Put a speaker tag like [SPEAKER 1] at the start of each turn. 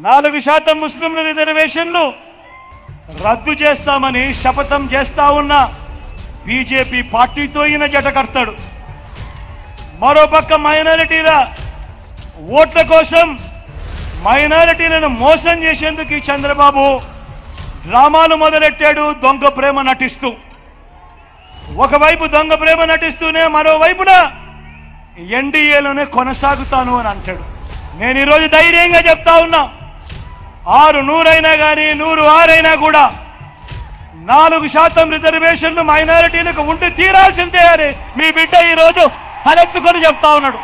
[SPEAKER 1] 4% ముస్లింల రిజర్వేషన్లు రద్దు చేస్తామని శపథం చేస్తా ఉన్న బీజేపీ పార్టీతో ఈయన జట కడతాడు. మరోపక్క మైనారిటీల ఓట్ల కోసం మైనారిటీలను మోసం చేసేందుకు ఈ చంద్రబాబు డ్రామాలు మొదలెట్టాడు. దొంగ ప్రేమ నటిస్తూ, ఒకవైపు దొంగ ప్రేమ నటిస్తూనే మరోవైపున ఎన్డీఏలోనే కొనసాగుతాను అని అంటాడు. నేను ఈరోజు ధైర్యంగా చెప్తా ఉన్నా, 600 అయినా కానీ 106 అయినా కూడా 4% రిజర్వేషన్లు మైనారిటీలకు ఉండి తీరాల్సిందే అని మీ బిడ్డ ఈరోజు తలెత్తుకొని చెప్తా ఉన్నాడు.